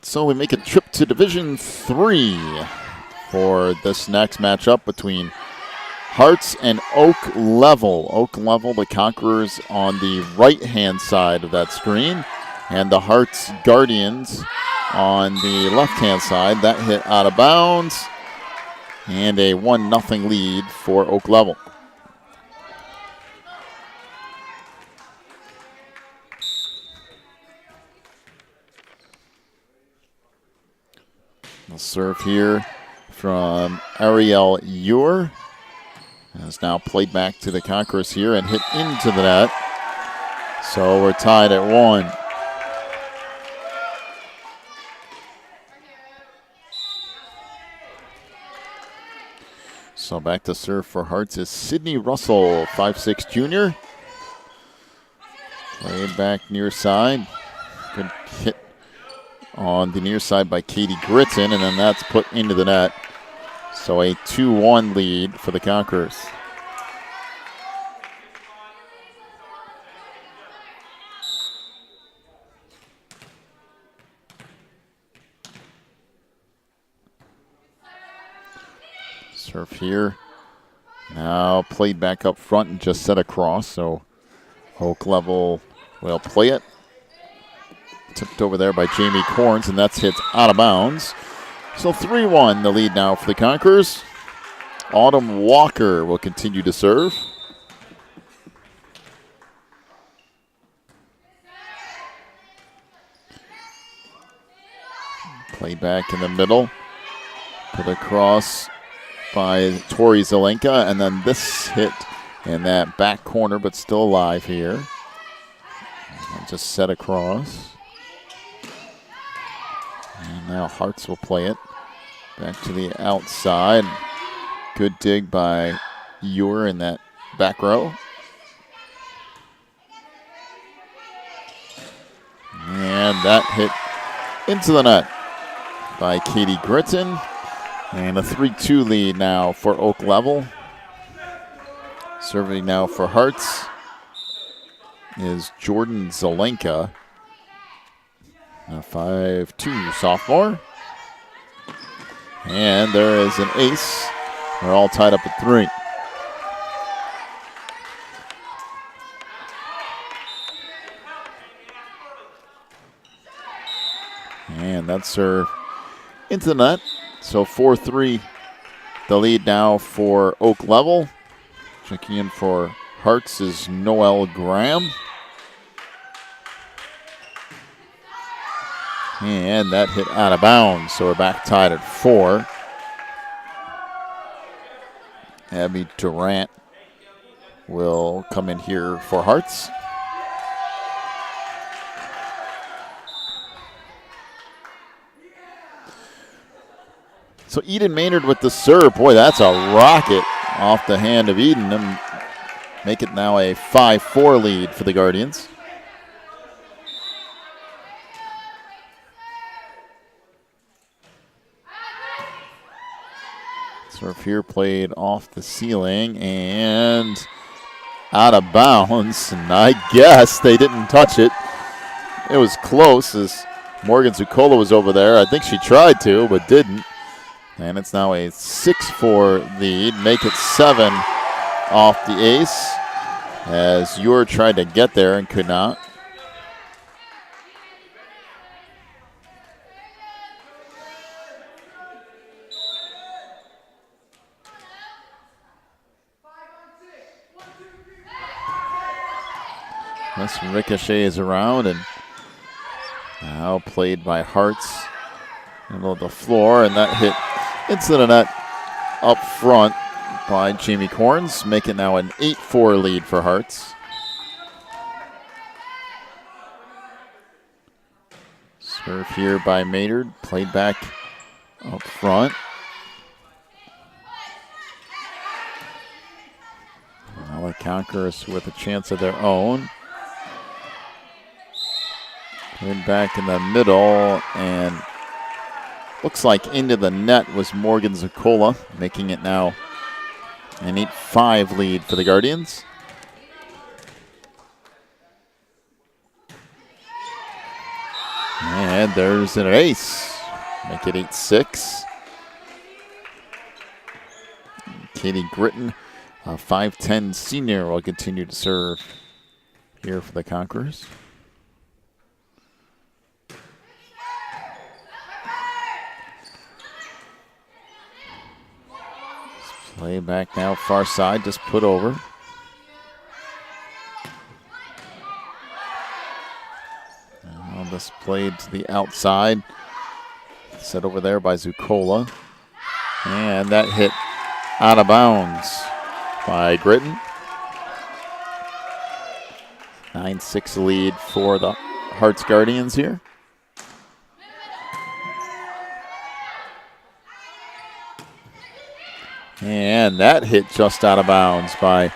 So we make a trip to Division 3 for this next matchup between Hearts and Oak Level. Oak Level, the Conquerors, on the right-hand side of that screen, and the Hearts Guardians on the left-hand side. That hit out of bounds, and a 1-0 lead for Oak Level. The serve here from Ariel Ewer has now played back to the Conquerors here and hit into the net. So we're tied at 1. So back to serve for Hearts is Sydney Russell, 5'6" junior. Played back near side. Good hit on the near side by Katie Gritton, and then that's put into the net. So a 2-1 lead for the Conquerors. Serve here. Now played back up front and just set across, so Oak Level will play it. Tipped over there by Jamie Corns, and that's hit out of bounds. So 3-1 the lead now for the Conquerors. Autumn Walker will continue to serve. Played back in the middle. Put across by Tori Zelenka, and then this hit in that back corner, but still alive here. And just set across. And now Hearts will play it back to the outside. Good dig by Ewer in that back row. And that hit into the net by Katie Gritton. And a 3-2 lead now for Oak Level. Serving now for Hearts is Jordan Zelenka, a 5'2" sophomore. And there is an ace. They're all tied up at 3. And that serve into the net. So 4-3 the lead now for Oak Level. Checking in for Hearts is Noel Graham. And that hit out of bounds, so we're back tied at 4. Abby Durant will come in here for Hearts. So Eden Maynard with the serve. Boy, that's a rocket off the hand of Eden. And make it now a 5-4 lead for the Guardians. Serve here played off the ceiling and out of bounds. And I guess they didn't touch it. It was close as Morgan Zucola was over there. I think she tried to, but didn't. And it's now a 6-4 lead. Make it 7 off the ace as Ewer tried to get there and could not. This ricochets around and now played by Hearts. Middle of the floor, and that hit into the net up front by Jamie Corns, making now an 8-4 lead for Hearts. Serve here by Maynard, played back up front. Now the Conquerors with a chance of their own. Played back in the middle, and looks like into the net was Morgan Zucola, making it now an 8-5 lead for the Guardians. And there's an ace. Make it 8-6. Katie Gritton, a 5'10 senior, will continue to serve here for the Conquerors. Play back now, far side, just put over. Now this played to the outside. Set over there by Zucola. And that hit out of bounds by Gritton. 9-6 lead for the Hearts Guardians here. And that hit just out of bounds by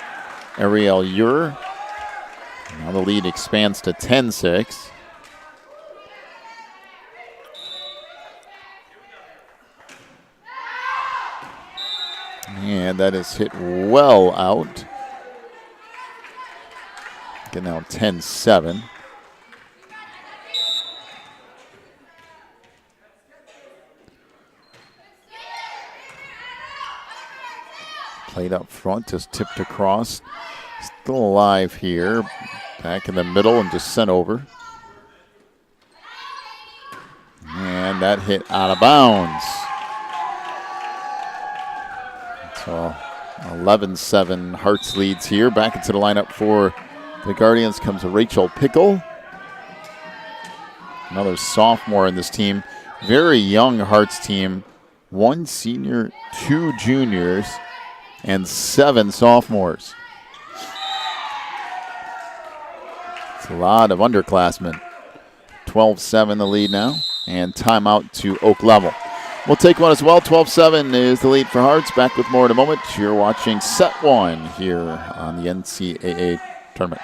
Ariel Ure. Now the lead expands to 10-6. And that is hit well out. Get now 10-7. Played up front, just tipped across. Still alive here. Back in the middle and just sent over. And that hit out of bounds. So 11-7 Hearts leads here. Back into the lineup for the Guardians comes Rachel Pickle. Another sophomore in this team. Very young Hearts team. 1 senior, 2 juniors, and 7 sophomores. It's a lot of underclassmen. 12-7 the lead now, and timeout to Oak Level. We'll take one as well. 12-7 is the lead for Hearts. Back with more in a moment. You're watching set 1 here on the NCAA tournament.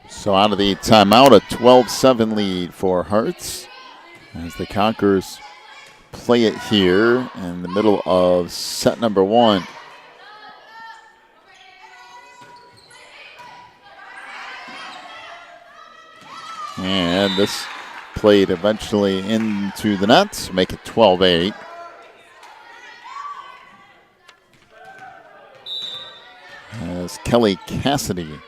So out of the timeout, a 12-7 lead for Hearts as the Conquerors play it here in the middle of set number 1. And this played eventually into the net, make it 12-8. As Kelly Cassidy,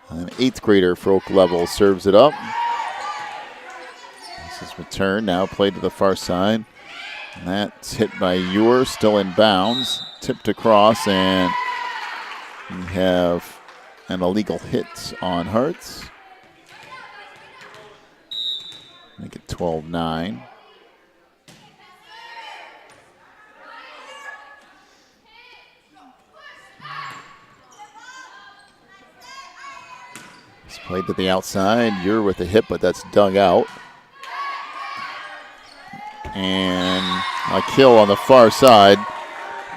an 8th grader for Oak Level, serves it up. This is returned, now played to the far side. And that's hit by Ure, still in bounds. Tipped across, and we have an illegal hit on Hearts. Make it 12-9. It's played to the outside. Ure with the hit, but that's dug out. And a kill on the far side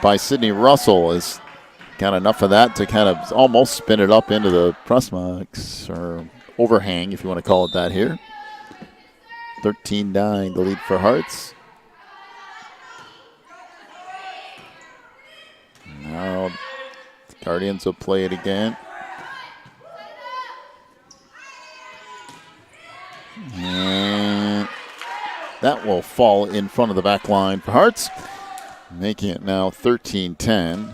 by Sydney Russell has got enough of that to kind of almost spin it up into the press box, or overhang, if you want to call it that here. 13-9, the lead for Hearts. Now the Guardians will play it again. And that will fall in front of the back line for Hearts, making it now 13-10.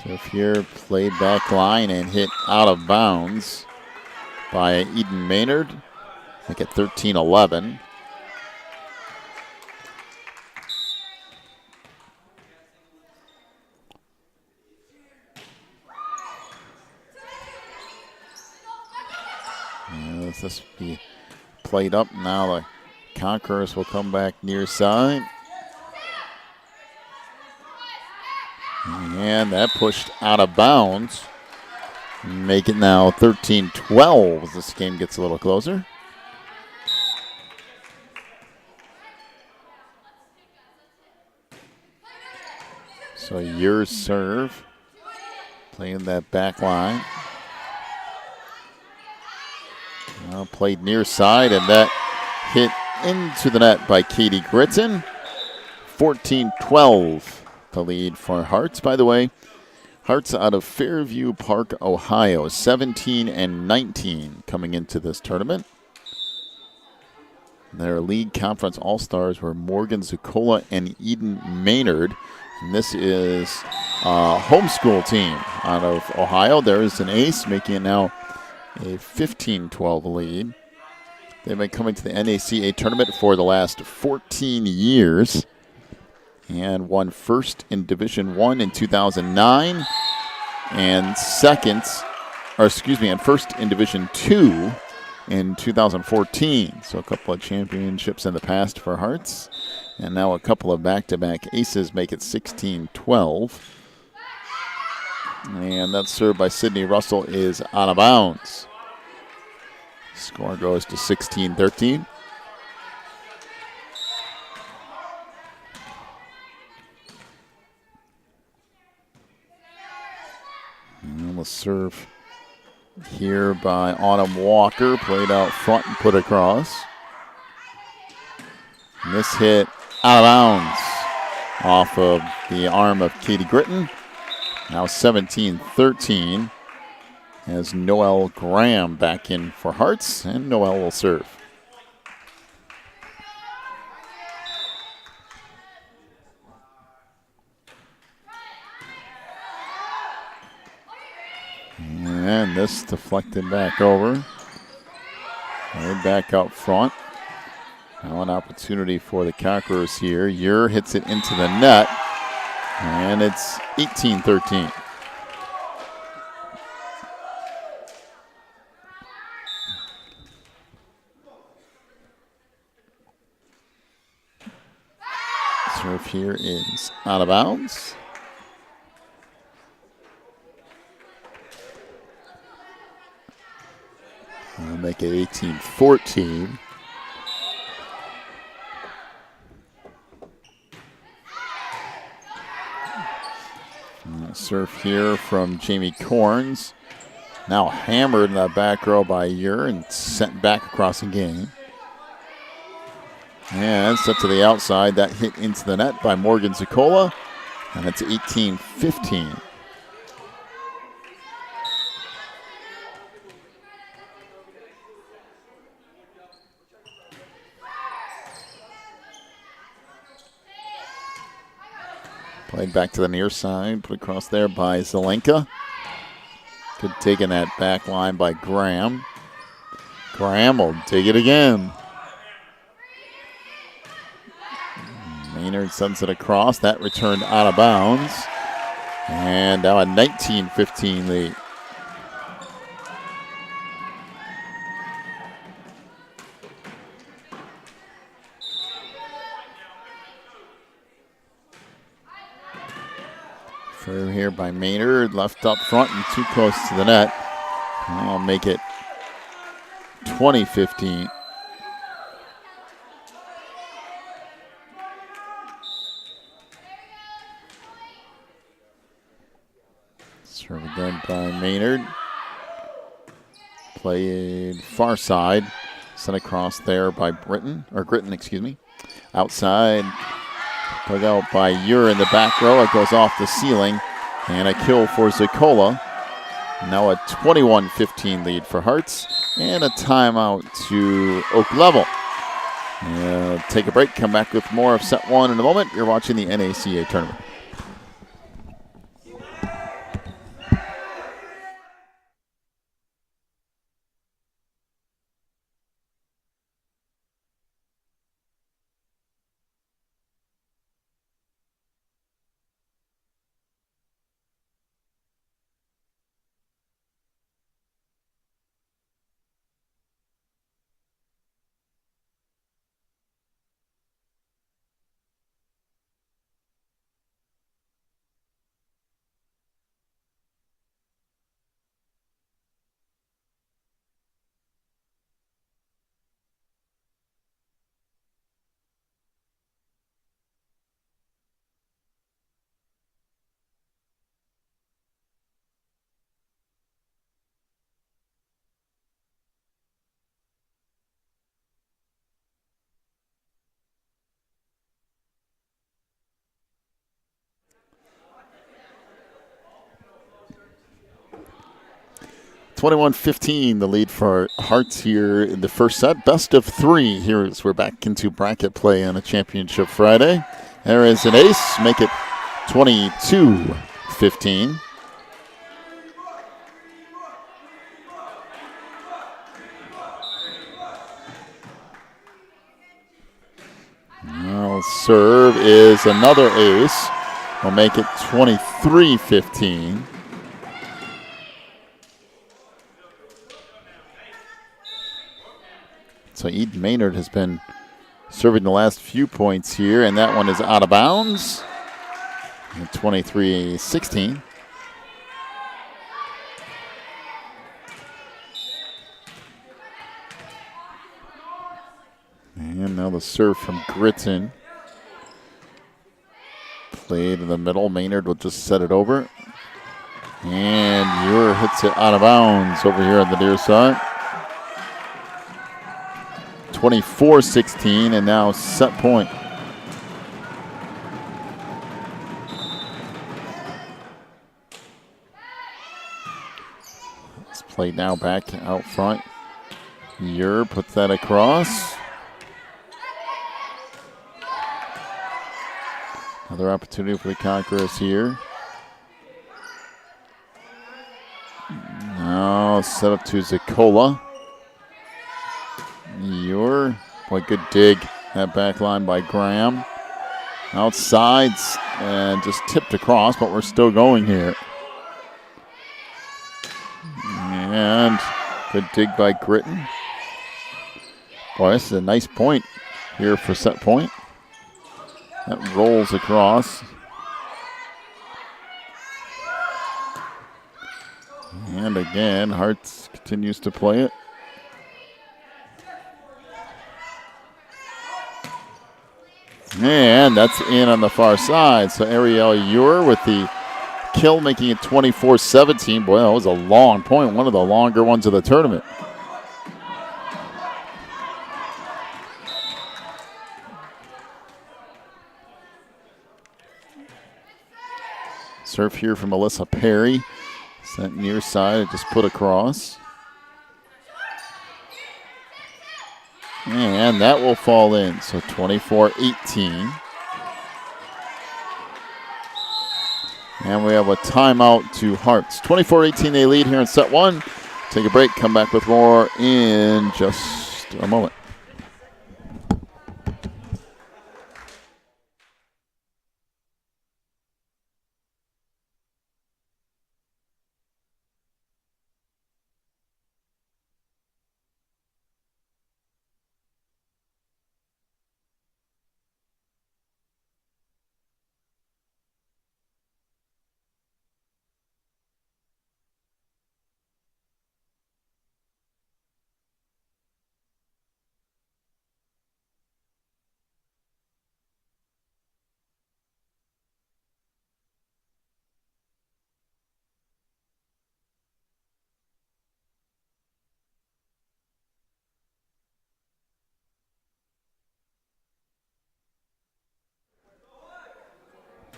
Serve here, played back line and hit out of bounds by Eden Maynard. Make it 13-11. This be played up now. The Conquerors will come back near side. And that pushed out of bounds. Make it now 13-12 as this game gets a little closer. So your serve, playing that back line. Played near side, and that hit into the net by Katie Gritton. 14-12, the lead for Hearts. By the way, Hearts out of Fairview Park, Ohio, 17-19 coming into this tournament. Their league conference all-stars were Morgan Zuccola and Eden Maynard. And this is a homeschool team out of Ohio. There is an ace, making it now a 15-12 lead. They've been coming to the NACA tournament for the last 14 years and won first in Division I in 2009 and first in Division II in 2014. So a couple of championships in the past for Hearts, and now a couple of back-to-back aces make it 16-12. And that serve by Sydney Russell is out of bounds. Score goes to 16-13. And the serve here by Autumn Walker, played out front and put across. And this hit out of bounds off of the arm of Katie Gritton. Now 17-13 as Noelle Graham back in for Hearts, and Noelle will serve. And this deflected back over. Right back up front. Now an opportunity for the Conquerors here. Ure hits it into the net, and it's 18-13. Serve here is out of bounds. We'll make it 18-14. Serve here from Jamie Corns. Now hammered in that back row by Ure and sent back across the game. And set to the outside. That hit into the net by Morgan Zuccola. And it's 18-15. Played back to the near side. Put across there by Zelenka. Good taking that back line by Graham. Graham will take it again. Maynard sends it across. That returned out of bounds. And now a 19-15 lead. Through here by Maynard. Left up front and too close to the net. I'll make it 20-15. Serve again by Maynard. Played far side. Sent across there by Gritton, excuse me. Outside. Dug out by Ure in the back row. It goes off the ceiling. And a kill for Zuccola. Now a 21-15 lead for Hearts. And a timeout to Oak Level. Take a break. Come back with more of set one in a moment. You're watching the NACA tournament. 21-15, the lead for Hearts here in the first set. Best of three here as we're back into bracket play on a championship Friday. There is an ace, make it 22-15. Now serve is another ace. We'll make it 23-15. So Eden Maynard has been serving the last few points here, and that one is out of bounds. 23-16. And now the serve from Gritton. Played in the middle. Maynard will just set it over. And Ure hits it out of bounds over here on the near side. 24-16, and now set point. It's played now back out front. Ure puts that across. Another opportunity for the Conquerors here. Now set up to Zakola. Ure, boy, good dig. That back line by Graham. Outsides and just tipped across, but we're still going here. And good dig by Gritton. Boy, this is a nice point here for set point. That rolls across. And again, Hearts continues to play it. And that's in on the far side. So Ariel Ure with the kill, making it 24-17. Boy, that was a long point, one of the longer ones of the tournament. Serve here from Alyssa Perry. Sent near side, just put across. And that will fall in, so 24-18. And we have a timeout to Hearts. 24-18, they lead here in set one. Take a break, come back with more in just a moment.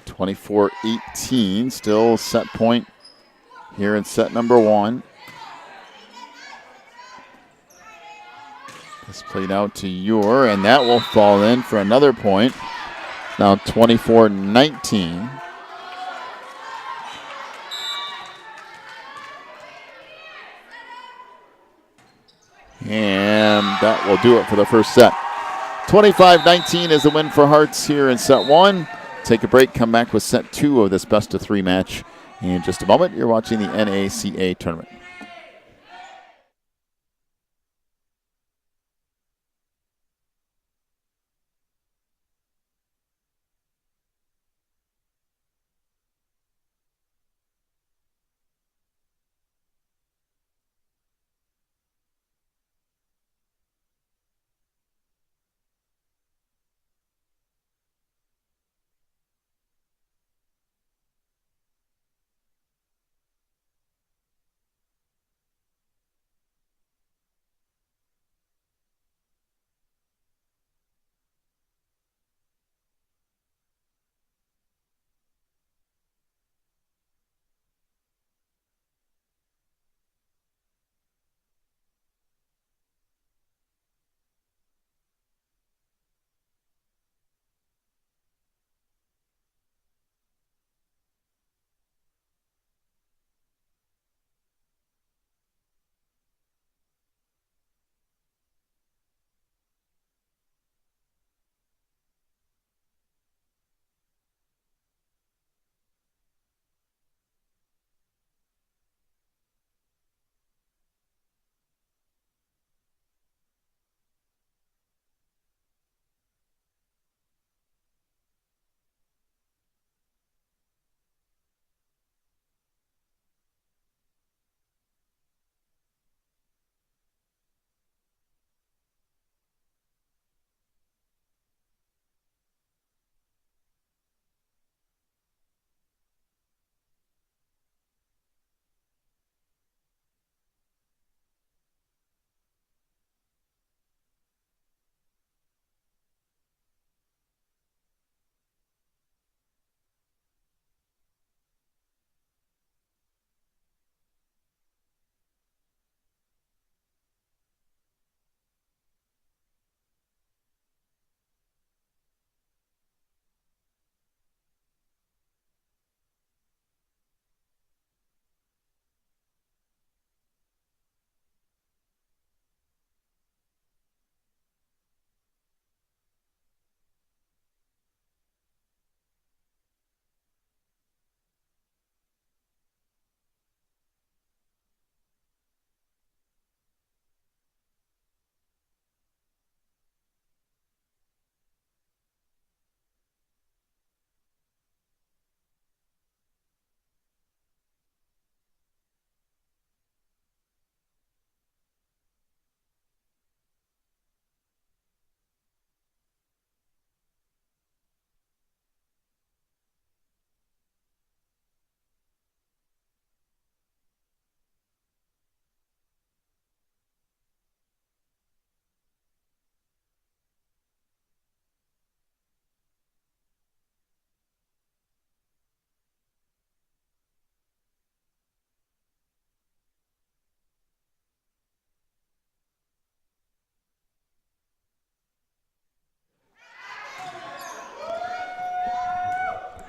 (24-18), still set point here in set number one. This played out to Ure, and that will fall in for another point. Now 24-19. And that will do it for the first set. 25-19 is the win for Hearts here in set one. Take a break, come back with set two of this best of three match in just a moment. You're watching the NACA tournament.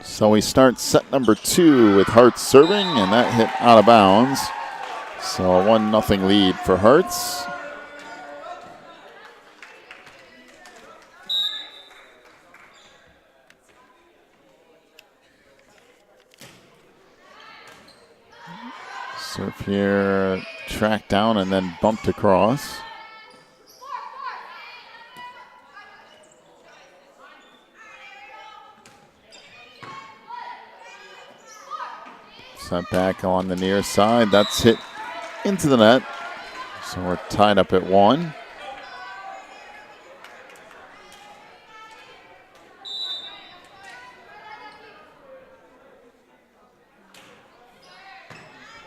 So we start set number 2 with Hearts serving, and that hit out of bounds. So a 1-0 lead for Hearts. Serve here, tracked down and then bumped across. Set back on the near side. That's hit into the net. So we're tied up at 1.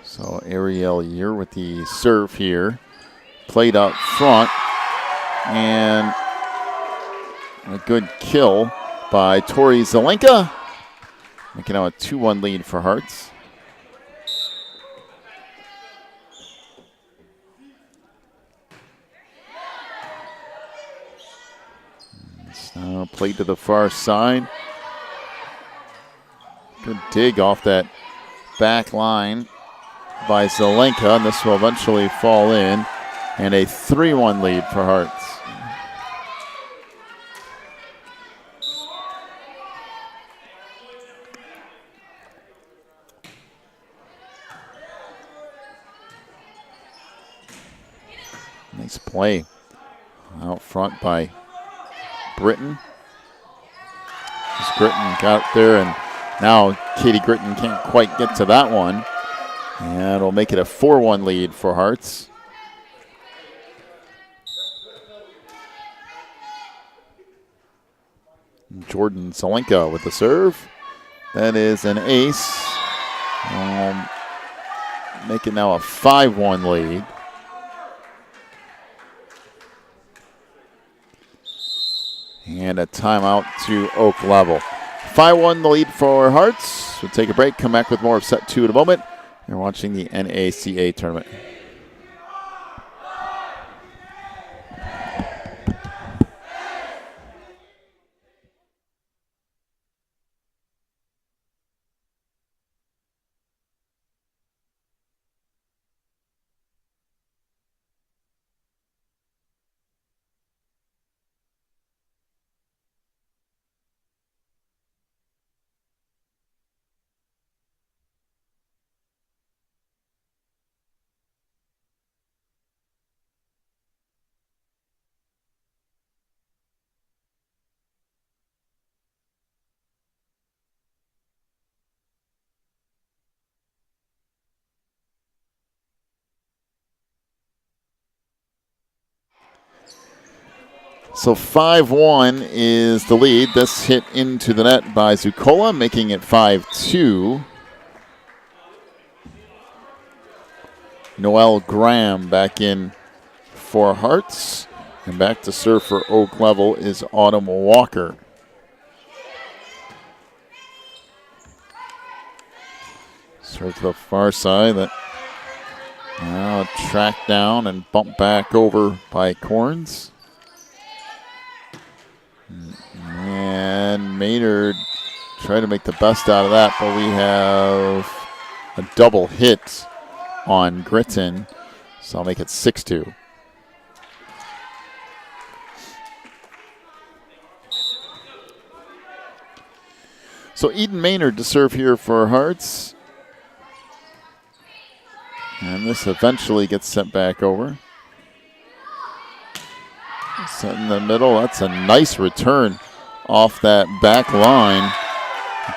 So Ariel Year with the serve here. Played up front. And a good kill by Tori Zelenka. Making now a 2-1 lead for Hearts. Now played to the far side. Good dig off that back line by Zelenka, and this will eventually fall in. And a 3-1 lead for Hearts. Nice play out front by Britton. Gritton got there, and now Katie Gritton can't quite get to that one. And it'll make it a 4-1 lead for Hearts. Jordan Zelenka with the serve. That is an ace. Make it now a 5-1 lead. And a timeout to Oak Level. 5-1 the lead for Hearts. We'll take a break, come back with more of set 2 in a moment. You're watching the NACA tournament. So 5-1 is the lead. This hit into the net by Zucola, making it 5-2. Noelle Graham back in for Hearts. And back to serve for Oak Level is Autumn Walker. Serve to the far side. That now tracked down and bumped back over by Corns. And Maynard tried to make the best out of that, but we have a double hit on Gritton, so I'll make it 6-2. So Eden Maynard to serve here for Hearts. And this eventually gets sent back over. Set in the middle. That's a nice return off that back line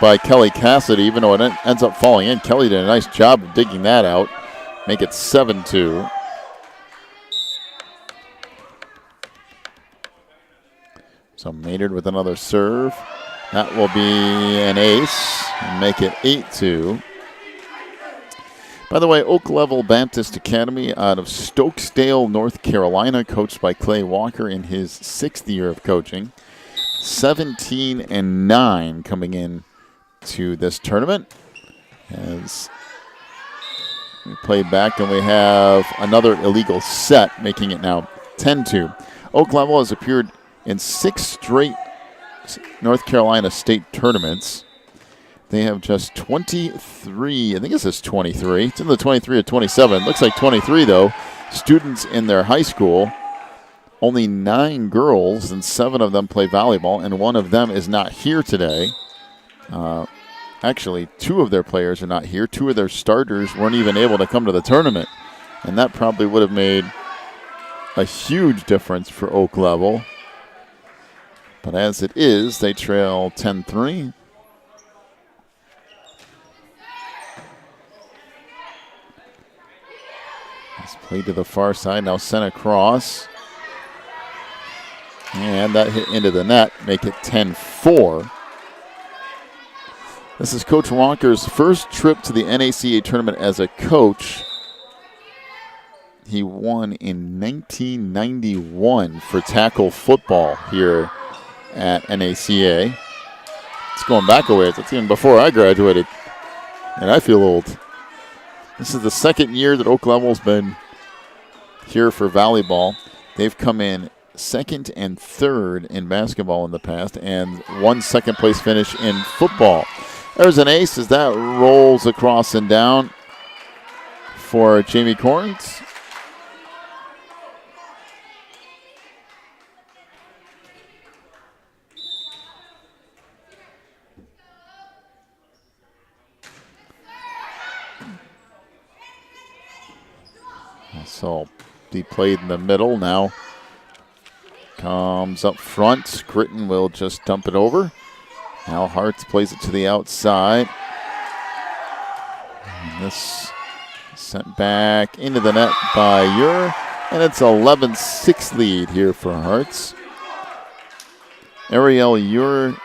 by Kelly Cassidy, even though it ends up falling in. Kelly did a nice job of digging that out. Make it 7-2. So Maynard with another serve. That will be an ace and make it 8-2. By the way, Oak Level Baptist Academy out of Stokesdale, North Carolina, coached by Clay Walker in his 6th year of coaching. 17-9 coming in to this tournament. As we play back, and we have another illegal set, making it now 10-2. Oak Level has appeared in 6 straight North Carolina state tournaments. They have just 23, I think it says 23. It's in the 23 or 27. Looks like 23, though, students in their high school. Only 9 girls, and 7 of them play volleyball, and 1 of them is not here today. Actually, 2 of their players are not here. 2 of their starters weren't even able to come to the tournament, and that probably would have made a huge difference for Oak Level. But as it is, they trail 10-3. It's played to the far side, now sent across. And that hit into the net, make it 10-4. This is Coach Wonker's first trip to the NACA tournament as a coach. He won in 1991 for tackle football here at NACA. It's going back a ways. It's even before I graduated, and I feel old. This is the second year that Oak Level's been here for volleyball. They've come in second and third in basketball in the past, and 1 second-place finish in football. There's an ace as that rolls across and down for Jamie Corns. So be played in the middle now. Comes up front. Gritton will just dump it over. Now Hartz plays it to the outside. And this sent back into the net by Ure. And it's 11-6 lead here for Hartz. Ariel Ure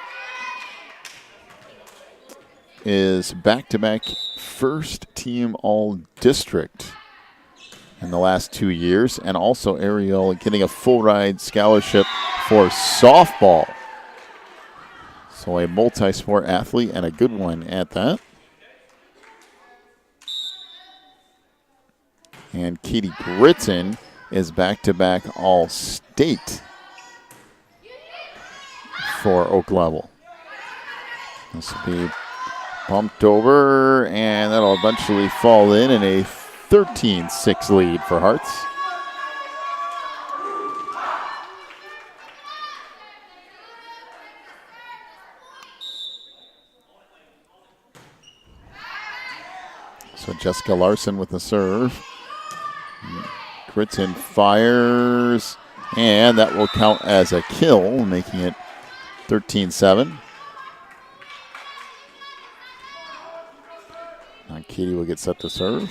is back-to-back first team all-district in the last 2 years. And also Ariel getting a full ride scholarship for softball. So a multi-sport athlete, and a good one at that. And Katie Gritton is back-to-back All-State for Oak Level. This will be bumped over, and that'll eventually fall in a 13-6 lead for Hartz. So Jessica Larson with the serve. Gritton fires, and that will count as a kill, making it 13-7. Now Katie will get set to serve.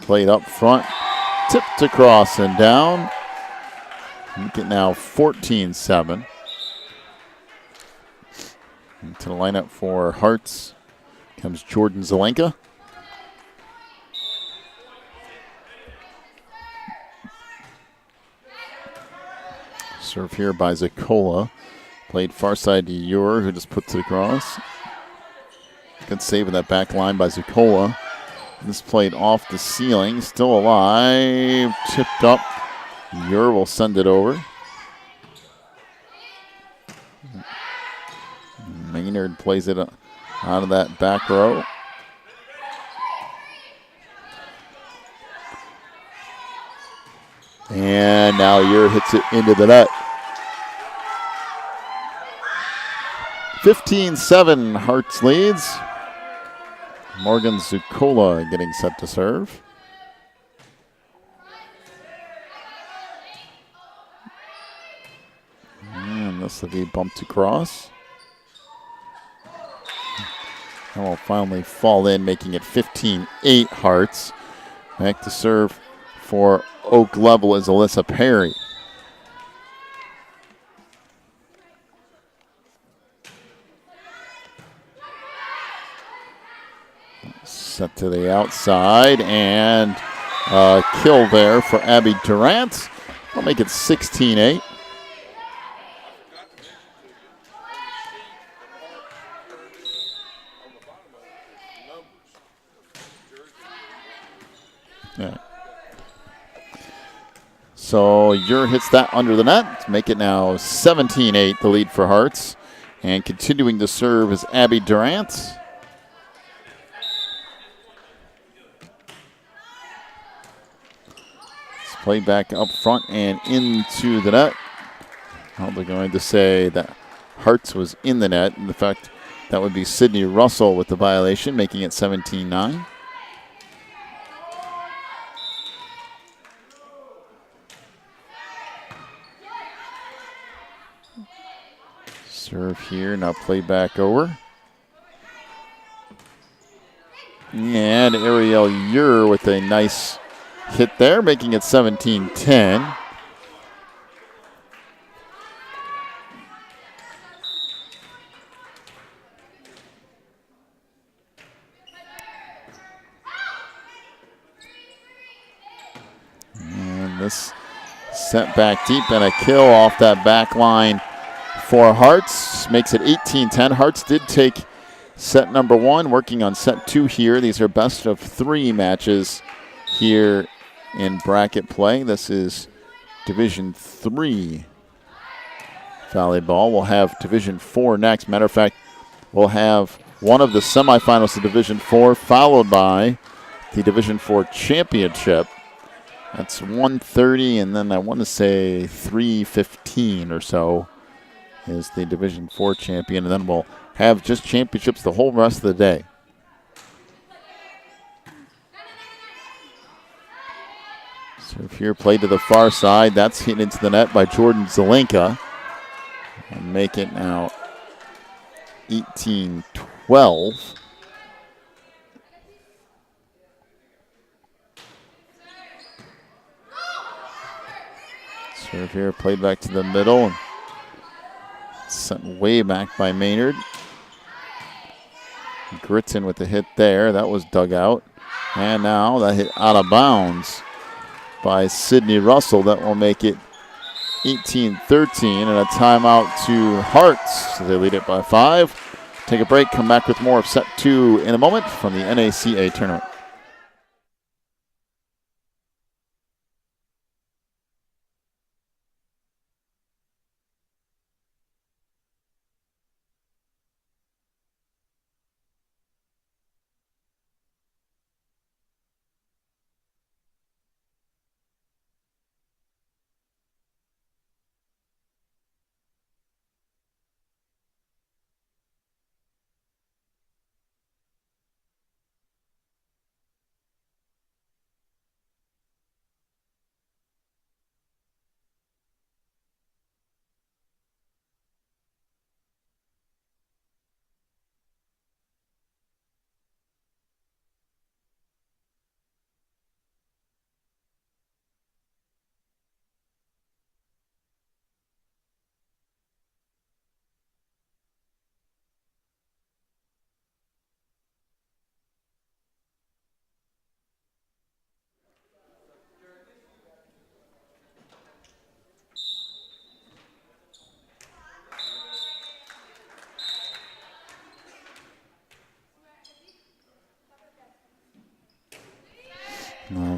Played up front, tipped across and down. Make it now 14-7. To the lineup for Hartz comes Jordan Zelenka. Serve here by Zakola. Played far side to Ure, who just puts it across. Good save in that back line by Zakola. This played off the ceiling, still alive, tipped up. Ure will send it over. Maynard plays it out of that back row. And now Ure hits it into the net. 15-7, Hartz leads. Morgan Zucola getting set to serve. And this will be bumped across. And will finally fall in, making it 15-8 Hartz. Back to serve for Oak Level is Alyssa Perry. Set to the outside, and a kill there for Abby Durant. I'll make it 16-8. Yeah. So Ure hits that under the net to make it now 17-8, the lead for Hearts. And continuing to serve is Abby Durant. It's played back up front and into the net. Well, they're going to say that Hearts was in the net. In fact, that would be Sydney Russell with the violation, making it 17-9. Serve here, now play back over. And Ariel Ure with a nice hit there, making it 17-10. And this sent back deep and a kill off that back line for Hearts. Makes it 18-10. Hearts did take set number one, working on set two here. These are best of three matches here in bracket play. This is Division 3 volleyball. We'll have Division 4 next. Matter of fact, we'll have one of the semifinals of Division 4 followed by the Division 4 championship. That's 1:30, and then I want to say 3:15 or so is the Division 4 champion, and then we'll have just championships the whole rest of the day. Serve here, played to the far side. That's hit into the net by Jordan Zelenka. And make it now 18-12. Serve here, played back to the middle. And sent way back by Maynard. Gritton with the hit there. That was dug out. And now that hit out of bounds by Sydney Russell. That will make it 18-13 and a timeout to Hearts. So they lead it by 5. Take a break, come back with more of set 2 in a moment from the NACA tournament.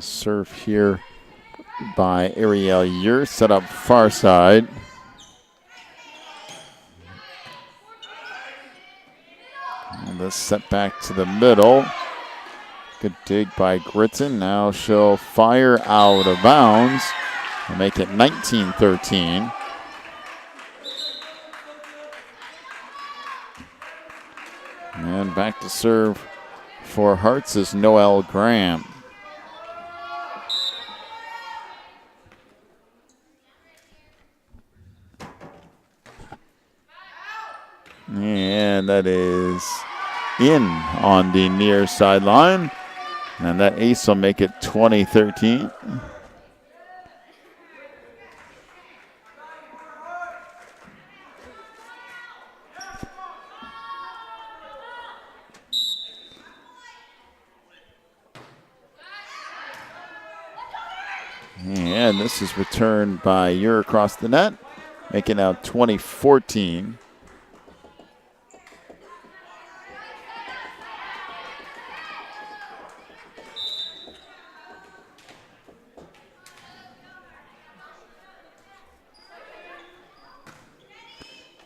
Serve here by Ariel Ure, set up far side. And this set back to the middle. Good dig by Gritton. Now she'll fire out of bounds and make it 19-13. And back to serve for Hearts is Noelle Graham. And that is in on the near sideline. And that ace will make it 20-13. And this is returned by Ure across the net, making now 20-14.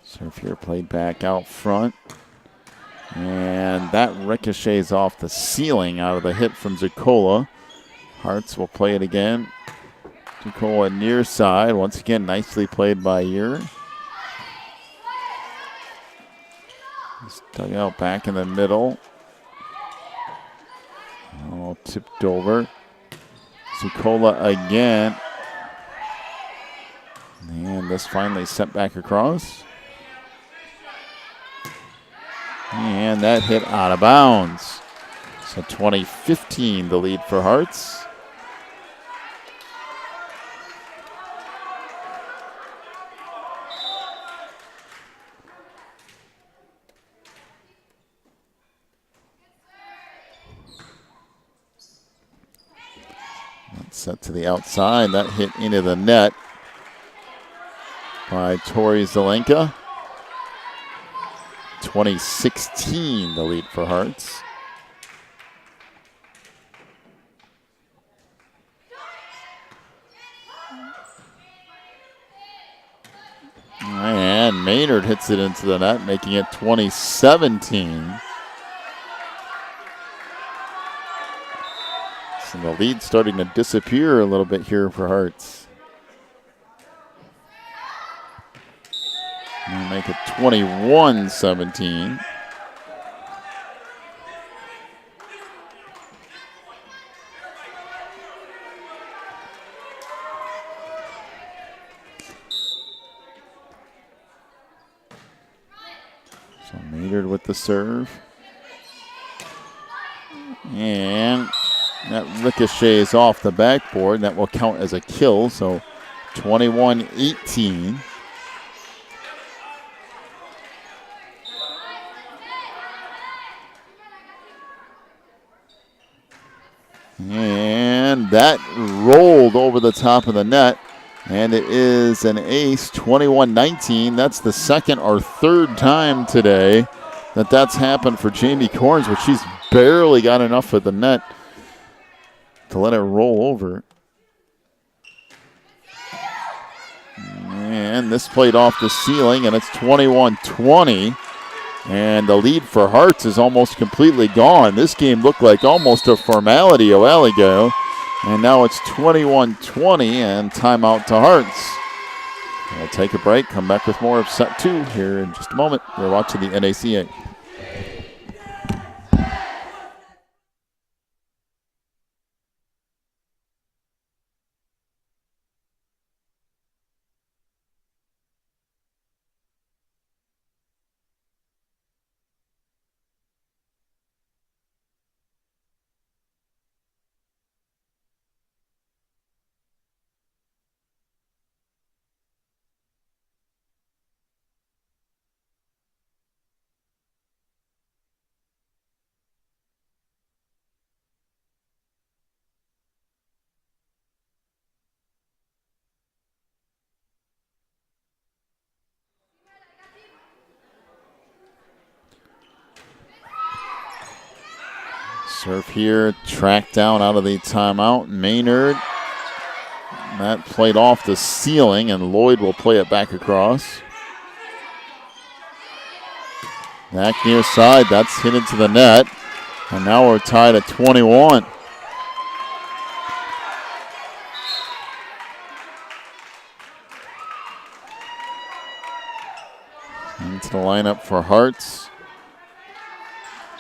Serve here played back out front. And that ricochets off the ceiling out of the hit from Zucola. Hearts will play it again. Zucola near side. Once again, nicely played by Ear. Dug out back in the middle. Oh, tipped over. Zucola again. And this finally sent back across. And that hit out of bounds. So 20-15 the lead for Hearts. Set to the outside. That hit into the net by Tori Zelenka. 20-16 the lead for Hearts. And Maynard hits it into the net, making it 20-17. And the lead starting to disappear a little bit here for Hearts. And make it 21-17. So Maynard with the serve. And that ricochets off the backboard. That will count as a kill, so 21-18. And that rolled over the top of the net, and it is an ace, 21-19. That's the second or third time today that that's happened for Jamie Corns, but she's barely got enough of the net to let it roll over. And this played off the ceiling, and it's 21-20. And the lead for Hearts is almost completely gone. This game looked like almost a formality a while ago. And now it's 21-20 and timeout to Hearts. We'll take a break, come back with more of set two here in just a moment. We're watching the NACA. Serve here, tracked down out of the timeout. Maynard. That played off the ceiling, and Lloyd will play it back across. Back near side, that's hit into the net. And now we're tied at 21. Into the lineup for Hearts.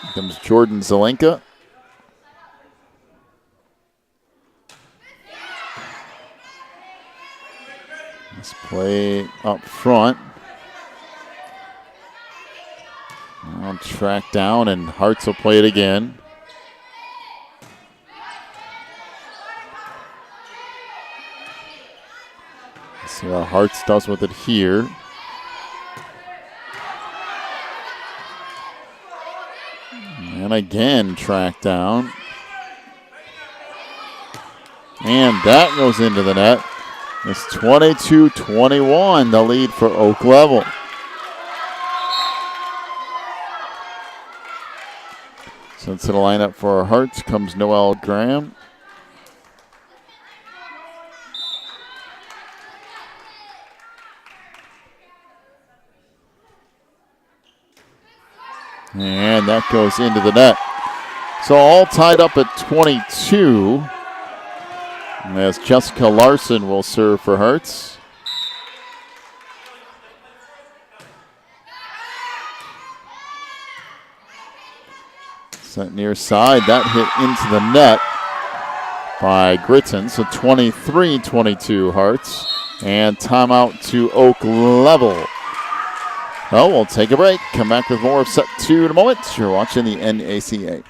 Here comes Jordan Zelenka. Let's play up front. Now track down, and Hearts will play it again. Let's see what Hearts does with it here. And again, track down. And that goes into the net. It's 22-21, the lead for Oak Level. So into the lineup for our Hearts comes Noelle Graham. And that goes into the net. So all tied up at 22. As Jessica Larson will serve for Hearts. Set near side. That hit into the net by Gritton. So 23-22 Hearts. And timeout to Oak Level. Well, we'll take a break. Come back with more of set 2 in a moment. You're watching the NACA.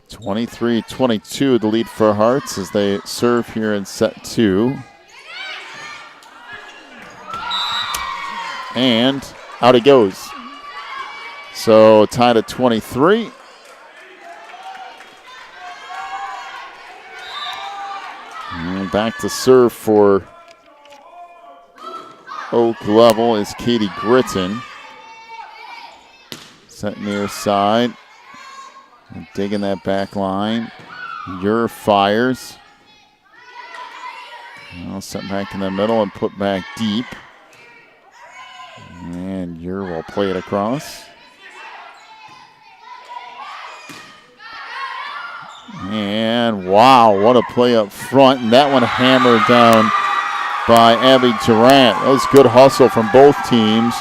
(23-22) the lead for Hearts as they serve here in set 2. And out it goes. So tied at 23. And back to serve for Oak Level is Katie Gritton. Set near side. And digging that back line. Ure fires. Well, set back in the middle and put back deep. And Ure will play it across. And wow, what a play up front. And that one hammered down by Abby Durant. That was good hustle from both teams.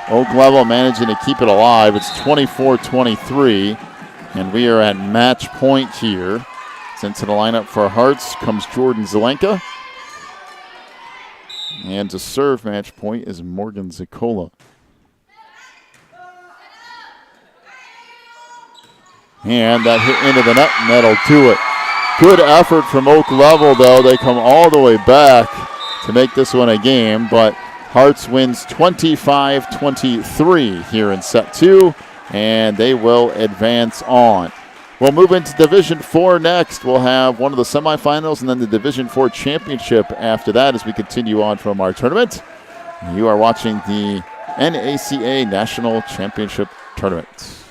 Oak Level managing to keep it alive. It's 24-23. And we are at match point here. Into the lineup for Hearts comes Jordan Zelenka. And to serve match point is Morgan Zicola. And that hit into the net, and that'll do it. Good effort from Oak Level, though. They come all the way back to make this one a game, but Hearts wins 25-23 here in set 2, and they will advance on. We'll move into Division 4 next. We'll have one of the semifinals and then the Division 4 championship after that as we continue on from our tournament. You are watching the NACA National Championship Tournament.